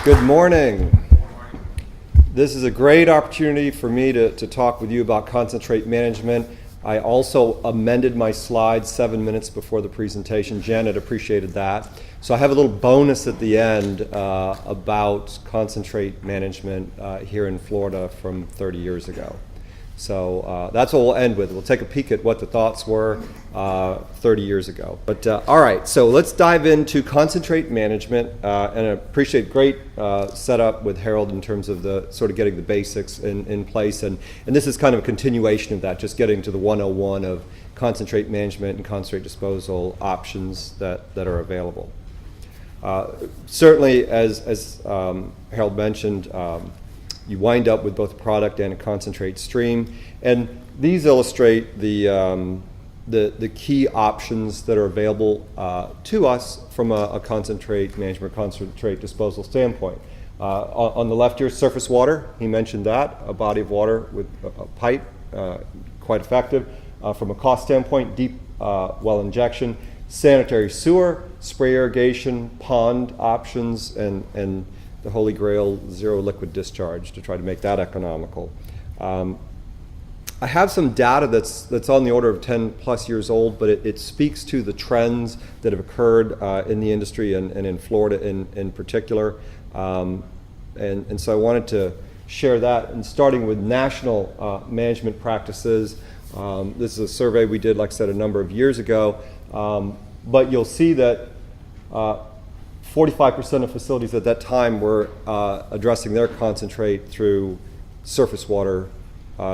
Good morning. This is a great opportunity for me to talk with you about concentrate management. I also amended my slides 7 minutes before the presentation. Janet appreciated that. So I have a little bonus at the end about concentrate management here in Florida from 30 years ago. So that's what we'll end with. We'll take a peek at what the thoughts were 30 years ago. But all right, so let's dive into concentrate management. And I appreciate great setup with Harold in terms of the sort of getting the basics in place. And this is kind of a continuation of that, just getting to the 101 of concentrate management and concentrate disposal options that are available. Certainly, as Harold mentioned, you wind up with both a product and a concentrate stream, and these illustrate the key options that are available to us from a concentrate management, concentrate disposal standpoint. On the left here, surface water. He mentioned that, a body of water with a pipe, quite effective. From a cost standpoint, deep well injection, sanitary sewer, spray irrigation, pond options, and the holy grail, zero liquid discharge to try to make that economical. I have some data that's on the order of 10 plus years old, but it speaks to the trends that have occurred in the industry and in Florida in particular. And so I wanted to share that, and starting with national management practices. This is a survey we did, like I said, a number of years ago, but you'll see that 45% of facilities at that time were addressing their concentrate through surface water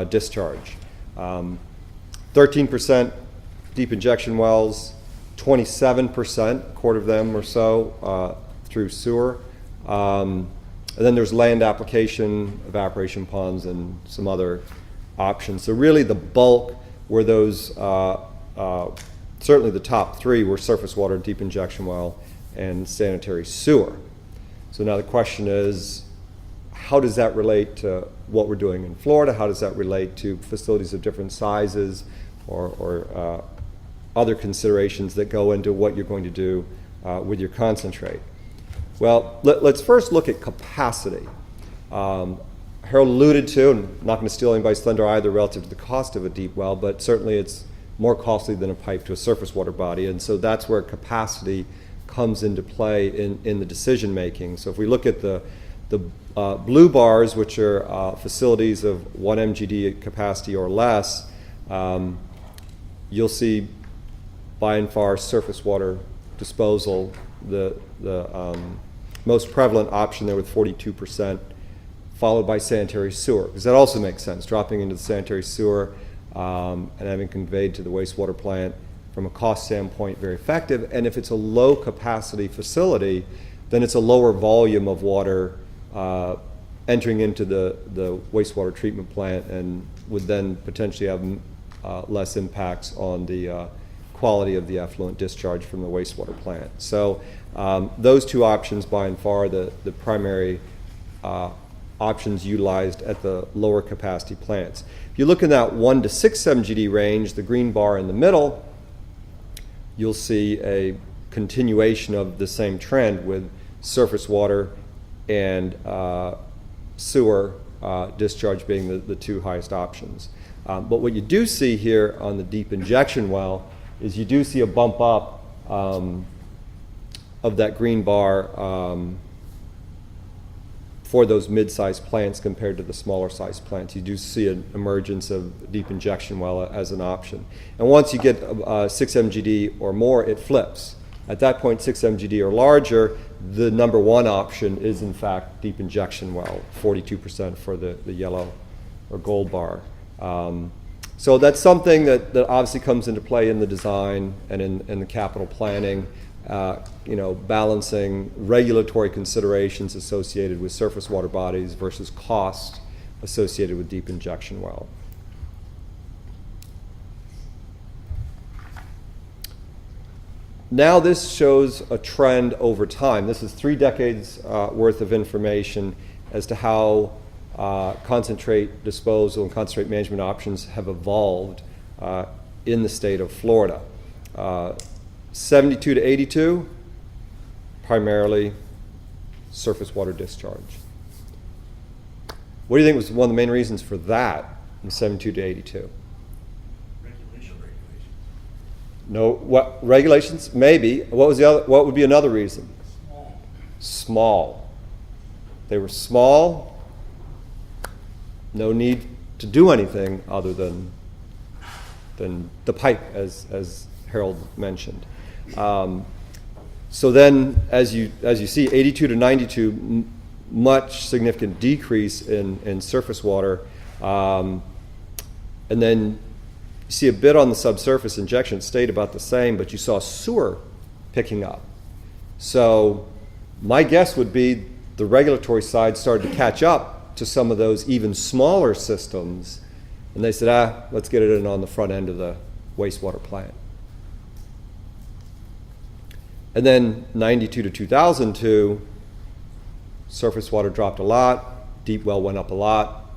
discharge. 13% deep injection wells, 27%, a quarter of them or so, through sewer. And then there's land application, evaporation ponds, and some other options. So really the bulk were those, certainly the top three were surface water, deep injection well, and sanitary sewer. So now the question is, how does that relate to what we're doing in Florida? How does that relate to facilities of different sizes or other considerations that go into what you're going to do with your concentrate? Well, let's first look at capacity. Harold alluded to, and I'm not going to steal anybody's thunder either relative to the cost of a deep well, but certainly it's more costly than a pipe to a surface water body, and so that's where capacity comes into play in the decision making. So if we look at the blue bars, which are facilities of 1 MGD capacity or less, you'll see by and far surface water disposal, the most prevalent option there with 42%, followed by sanitary sewer, because that also makes sense, dropping into the sanitary sewer and having conveyed to the wastewater plant from a cost standpoint, very effective. And if it's a low capacity facility, then it's a lower volume of water entering into the wastewater treatment plant, and would then potentially have less impacts on the quality of the effluent discharge from the wastewater plant. So those two options by and far the primary options utilized at the lower capacity plants. If you look in that 1 to 6 MGD range, the green bar in the middle, you'll see a continuation of the same trend with surface water and sewer discharge being the two highest options. But what you do see here on the deep injection well is you do see a bump up of that green bar for those mid-sized plants compared to the smaller sized plants. You do see an emergence of deep injection well as an option. And once you get 6 MGD or more, it flips. At that point, 6 MGD or larger, the number one option is in fact deep injection well, 42% for the yellow or gold bar. So that's something that obviously comes into play in the design and in the capital planning. Balancing regulatory considerations associated with surface water bodies versus cost associated with deep injection well. Now this shows a trend over time. This is 3 decades worth of information as to how concentrate disposal and concentrate management options have evolved in the state of Florida. 72 to 82, primarily surface water discharge. What do you think was one of the main reasons for that in 72 to 82? Regulations. No, what regulations? Maybe. What was the other? What would be another reason? Small. They were small. No need to do anything other than the pipe, as Harold mentioned. So then, as you see, 82 to 92, much significant decrease in surface water, and then you see a bit on the subsurface injection. It stayed about the same, but you saw sewer picking up. So my guess would be the regulatory side started to catch up to some of those even smaller systems, and they said, let's get it in on the front end of the wastewater plant. And then 92 to 2002, surface water dropped a lot, deep well went up a lot,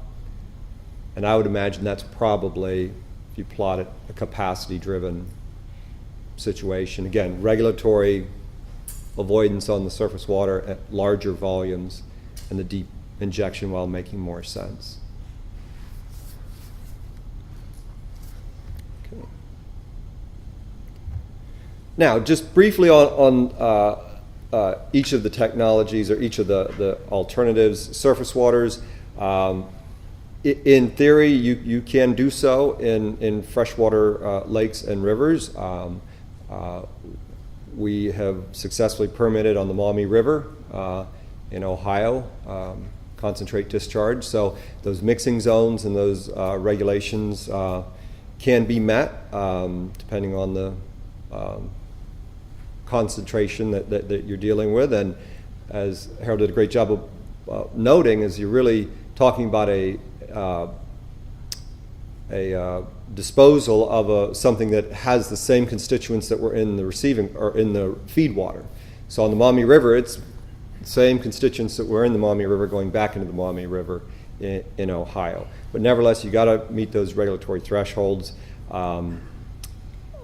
and I would imagine that's probably, if you plot it, a capacity-driven situation. Again, regulatory avoidance on the surface water at larger volumes, and the deep injection well making more sense. Okay. Now, just briefly on each of the technologies or each of the alternatives, surface waters. In theory, you can do so in freshwater lakes and rivers. We have successfully permitted on the Maumee River in Ohio, concentrate discharge. So those mixing zones and those regulations can be met depending on the concentration that you're dealing with. And as Harold did a great job of noting, is you're really talking about a disposal of something that has the same constituents that were in the receiving or in the feed water. So on the Maumee River, it's the same constituents that were in the Maumee River going back into the Maumee River in Ohio. But nevertheless, you got to meet those regulatory thresholds.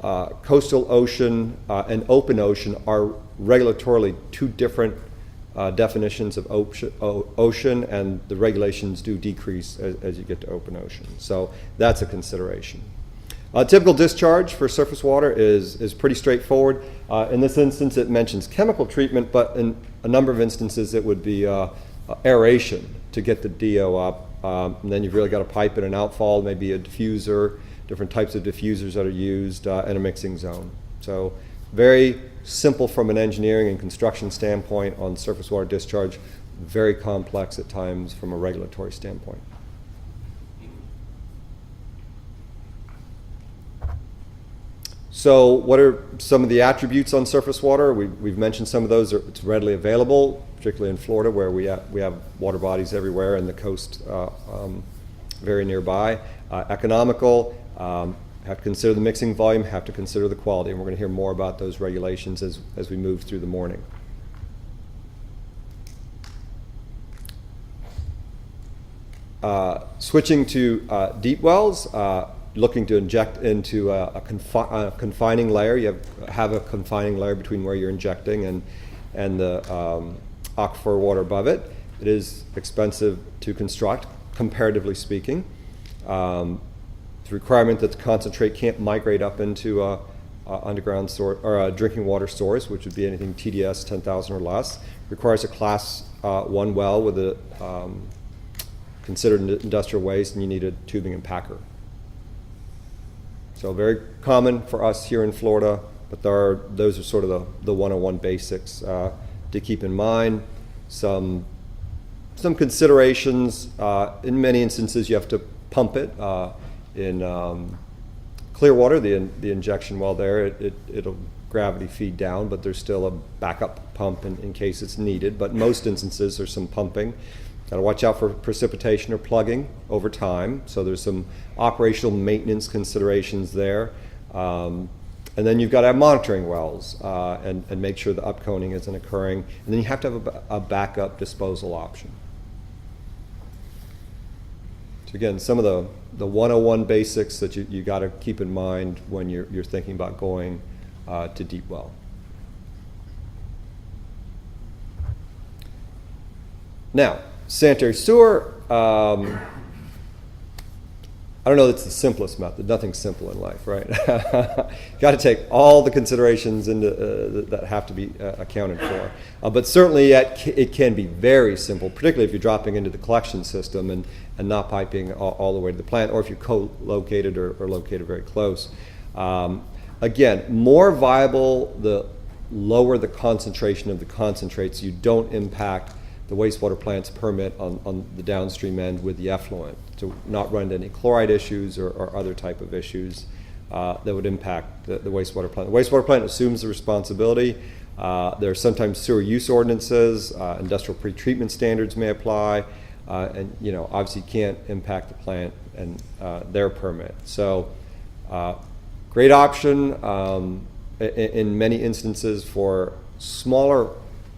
Coastal ocean and open ocean are regulatorily two different definitions of ocean, and the regulations do decrease as you get to open ocean. So that's a consideration. Typical discharge for surface water is pretty straightforward. In this instance, it mentions chemical treatment, but in a number of instances, it would be aeration to get the DO up. And then you've really got a pipe and an outfall, maybe a diffuser, different types of diffusers that are used, and a mixing zone. So very simple from an engineering and construction standpoint on surface water discharge, very complex at times from a regulatory standpoint. So what are some of the attributes on surface water? We've mentioned some of those. It's readily available, particularly in Florida, where we have water bodies everywhere and the coast very nearby. Economical, have to consider the mixing volume, have to consider the quality, and we're going to hear more about those regulations as we move through the morning. Switching to deep wells, looking to inject into a confining layer. You have a confining layer between where you're injecting and the aquifer water above it. It is expensive to construct, comparatively speaking. The requirement that the concentrate can't migrate up into a underground source or a drinking water source, which would be anything TDS 10,000 or less. Requires a class 1 well with a considered industrial waste, and you need a tubing and packer. So very common for us here in Florida, but those are sort of the 101 basics to keep in mind. Some considerations. In many instances, you have to pump it. In clear water, the injection well there, it'll gravity feed down, but there's still a backup pump in case it's needed. But in most instances, there's some pumping. Got to watch out for precipitation or plugging over time. So there's some operational maintenance considerations there. And then you've got to have monitoring wells and make sure the upconing isn't occurring. And then you have to have a backup disposal option. So again, some of the 101 basics that you got to keep in mind when you're thinking about going to deep well. Now, sanitary sewer, I don't know that's the simplest method. Nothing's simple in life, right? Got to take all the considerations into, that have to be accounted for. But certainly it can be very simple, particularly if you're dropping into the collection system and not piping all the way to the plant, or if you're co-located or located very close. Again, more viable the lower the concentration of the concentrates. You don't impact the wastewater plant's permit on the downstream end with the effluent, to not run into any chloride issues or other type of issues that would impact the wastewater plant. The wastewater plant assumes the responsibility. There are sometimes sewer use ordinances, industrial pretreatment standards may apply, and obviously you can't impact the plant and their permit. So great option in many instances for smaller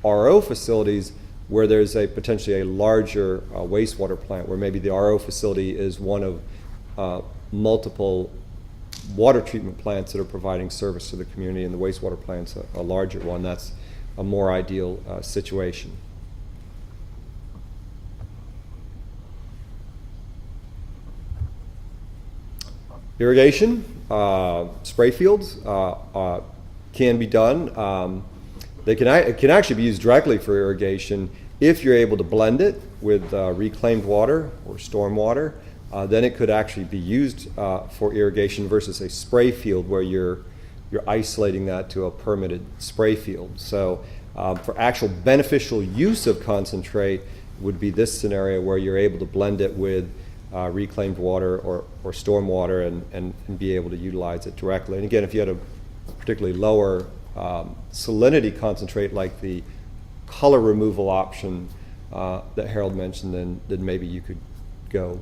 RO facilities where there's potentially a larger wastewater plant, where maybe the RO facility is one of multiple water treatment plants that are providing service to the community, and the wastewater plant's a larger one. That's a more ideal situation. Irrigation, spray fields can be done. It can actually be used directly for irrigation if you're able to blend it with reclaimed water or storm water. Then it could actually be used for irrigation versus a spray field where you're isolating that to a permitted spray field. So for actual beneficial use of concentrate would be this scenario where you're able to blend it with reclaimed water or storm water and be able to utilize it directly. And again, if you had a particularly lower salinity concentrate like the color removal option that Harold mentioned, then maybe you could go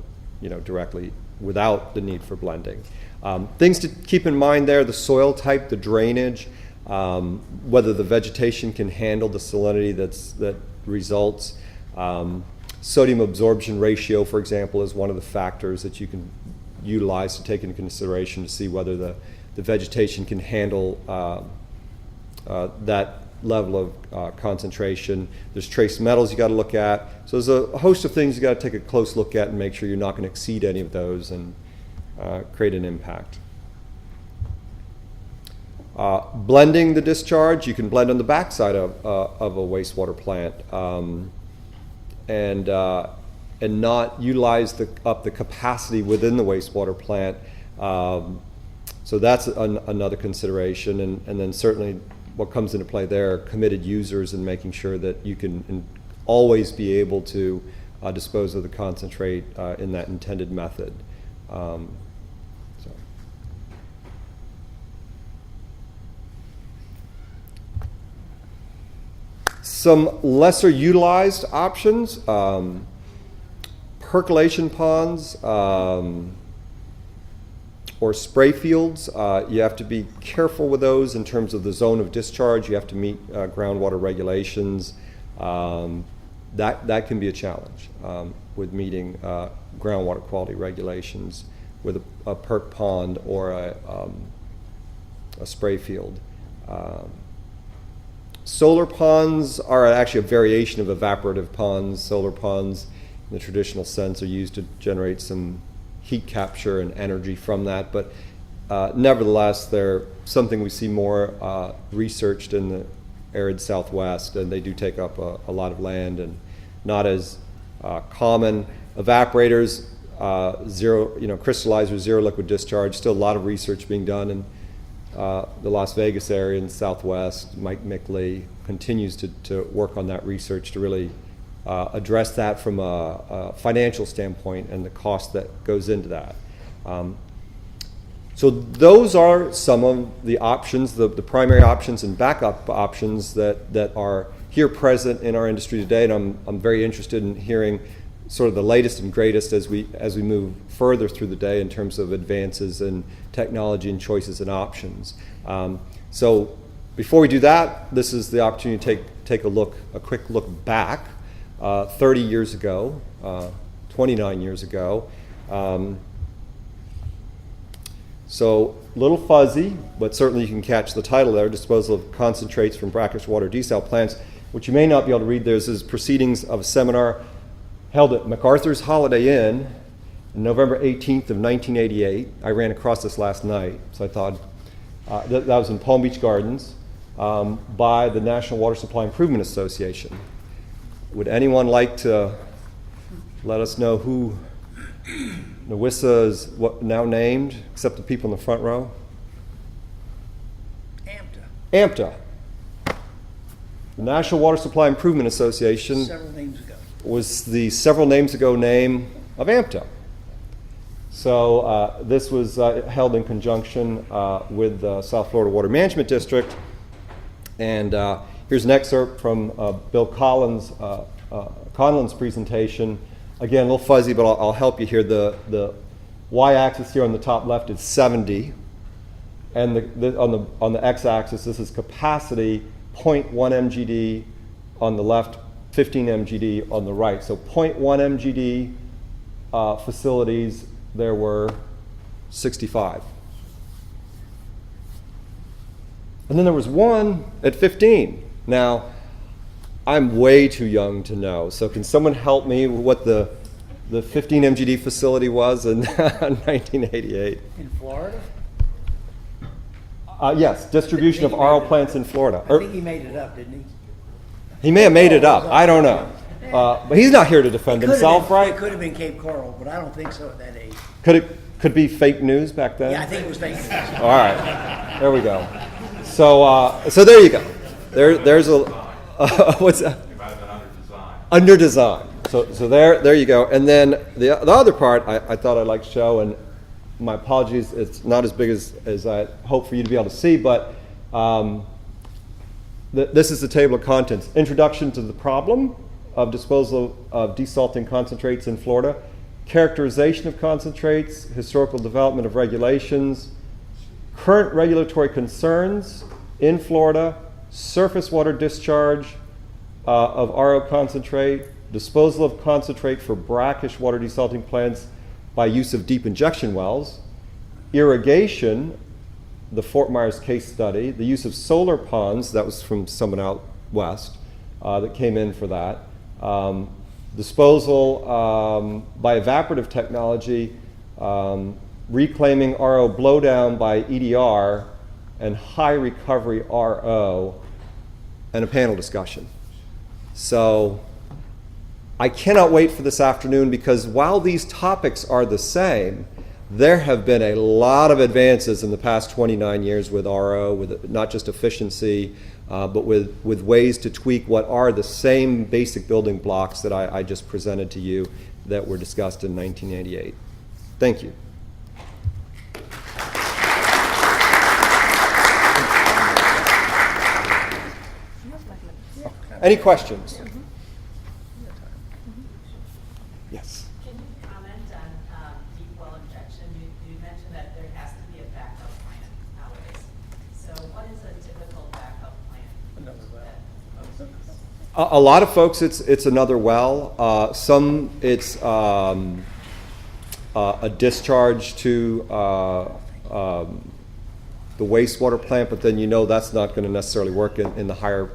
directly without the need for blending. Things to keep in mind there: the soil type, the drainage, whether the vegetation can handle the salinity that results. Sodium absorption ratio, for example, is one of the factors that you can utilize to take into consideration to see whether the vegetation can handle that level of concentration. There's trace metals you got to look at. So there's a host of things you got to take a close look at and make sure you're not going to exceed any of those and create an impact. Blending the discharge, you can blend on the backside of a wastewater plant and not utilize up the capacity within the wastewater plant. So that's another consideration, and then certainly what comes into play there are committed users and making sure that you can always be able to dispose of the concentrate in that intended method. Some lesser utilized options, percolation ponds, or spray fields. You have to be careful with those in terms of the zone of discharge. You have to meet groundwater regulations. That can be a challenge with meeting groundwater quality regulations with a perk pond or a spray field. Solar ponds are actually a variation of evaporative ponds. Solar ponds, in the traditional sense, are used to generate some heat capture and energy from that, but nevertheless, they're something we see more researched in the arid Southwest, and they do take up a lot of land and not as common. Evaporators, crystallizers, zero liquid discharge, still a lot of research being done in the Las Vegas area in the Southwest. Mike Mickley continues to work on that research to really address that from a financial standpoint and the cost that goes into that. So those are some of the options, the primary options and backup options that are here present in our industry today, and I'm very interested in hearing sort of the latest and greatest as we move further through the day in terms of advances in technology and choices and options. So before we do that, this is the opportunity to take a quick look back 30 years ago, 29 years ago. So a little fuzzy, but certainly you can catch the title there: disposal of concentrates from brackish water desal plants. What you may not be able to read there is proceedings of a seminar held at MacArthur's Holiday Inn on November 18th of 1988. I ran across this last night, so I thought that was in Palm Beach Gardens by the National Water Supply Improvement Association. Would anyone like to let us know who NWISA is now named, except the people in the front row? AMTA. The National Water Supply Improvement Association Several names ago. was the several names ago name of AMTA. So this was held in conjunction with the South Florida Water Management District. And here's an excerpt from Bill Conlon's presentation. Again, a little fuzzy, but I'll help you here. The y-axis here on the top left is 70. And on the x-axis, this is capacity, 0.1 MGD on the left, 15 MGD on the right. So 0.1 MGD facilities, there were 65. And then there was one at 15. Now, I'm way too young to know, so can someone help me with what the 15 MGD facility was in 1988? In Florida? Yes, distribution of RO plants in Florida. I think he made it up, didn't he? He may have made it up. I don't know. But he's not here to defend himself, right? It could have been Cape Coral, but I don't think so at that age. Could be fake news back then? Yeah, I think it was fake news. All right, there we go. So there you go. There's a what's that? It might have been under design. Under design. So there you go. And then the other part I thought I'd like to show, and my apologies, it's not as big as I hope for you to be able to see, but this is the table of contents. Introduction to the problem of disposal of desalting concentrates in Florida, characterization of concentrates, historical development of regulations, current regulatory concerns in Florida, surface water discharge of RO concentrate, disposal of concentrate for brackish water desalting plants by use of deep injection wells, irrigation, the Fort Myers case study, the use of solar ponds, that was from someone out west that came in for that, disposal by evaporative technology, reclaiming RO blowdown by EDR, and high recovery RO, and a panel discussion. So I cannot wait for this afternoon, because while these topics are the same, there have been a lot of advances in the past 29 years with RO, with not just efficiency, but with ways to tweak what are the same basic building blocks that I just presented to you that were discussed in 1988. Thank you. Any questions? Yes. Can you comment on deep well injection? You mentioned that there has to be a backup plan nowadays. So what is a typical backup plan? A lot of folks, it's another well. Some it's a discharge to the wastewater plant, but then that's not going to necessarily work in the higher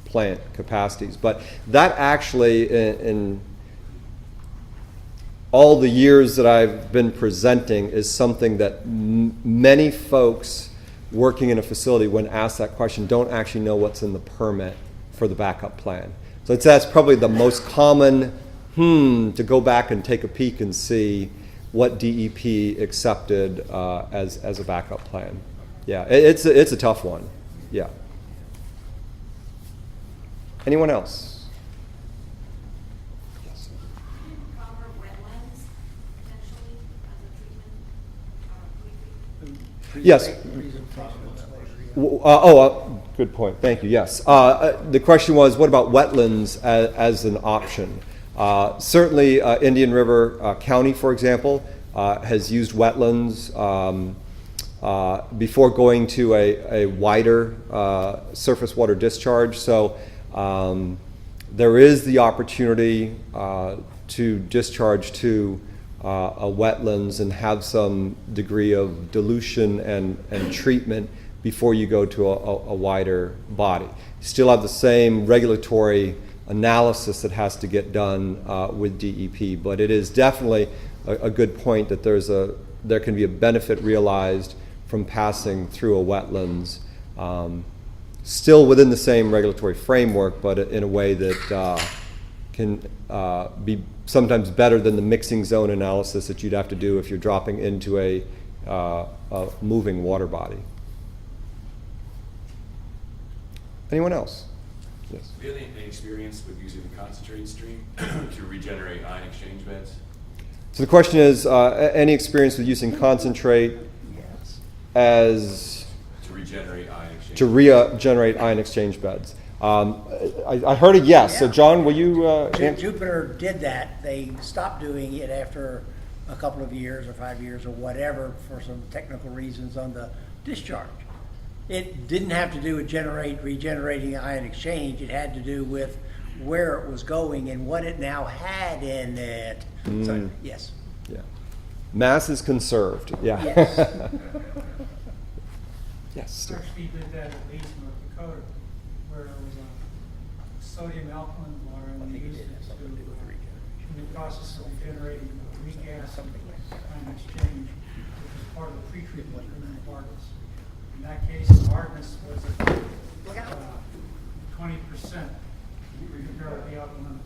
plant capacities. But that actually, in all the years that I've been presenting, is something that many folks working in a facility, when asked that question, don't actually know what's in the permit for the backup plan. So that's probably the most common to go back and take a peek and see what DEP accepted as a backup plan. Yeah, it's a tough one. Yeah. Anyone else? Yes. Can you cover wetlands potentially as a treatment? Yes. Good point. Thank you. Yes. The question was, what about wetlands as an option? Certainly, Indian River County, for example, has used wetlands before going to a wider surface water discharge. So there is the opportunity to discharge to a wetlands and have some degree of dilution and treatment before you go to a wider body. You still have the same regulatory analysis that has to get done with DEP, but it is definitely a good point that there can be a benefit realized from passing through a wetlands, still within the same regulatory framework, but in a way that can be sometimes better than the mixing zone analysis that you'd have to do if you're dropping into a moving water body. Anyone else? Yes. Do you have any experience with using the concentrate stream to regenerate ion exchange beds? So the question is, any experience with using concentrate Yes. as To regenerate ion exchange to regenerate ion exchange beds? I heard a yes. So Yeah. John, will you answer? Jupiter did that. They stopped doing it after a couple of years or 5 years or whatever for some technical reasons on the discharge. It didn't have to do with regenerating ion exchange. It had to do with where it was going and what it now had in it. So, yes. Yeah. Mass is conserved. Yeah. Yes. Yes. Steve. Actually did that at Leeds, North Dakota, where there was a sodium alkaline water and they used it to, in the process of generating regas ion exchange, which was part of the pretreatment in the hardness. In that case, the hardness was 20% compared to the alkaline.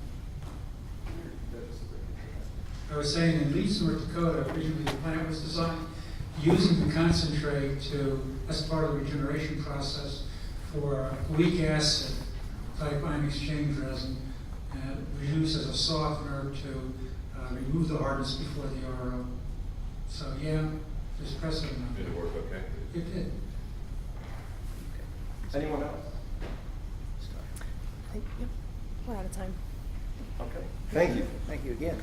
I was saying in Leeds, North Dakota, originally the plant was designed using the concentrate as part of the regeneration process for weak acid type ion exchange resin, and used as a softener to remove the hardness before the RO. So yeah, there's precedent on Did it that. work okay? It did. Anyone else? We're out of time. Okay. Thank you. Thank you again.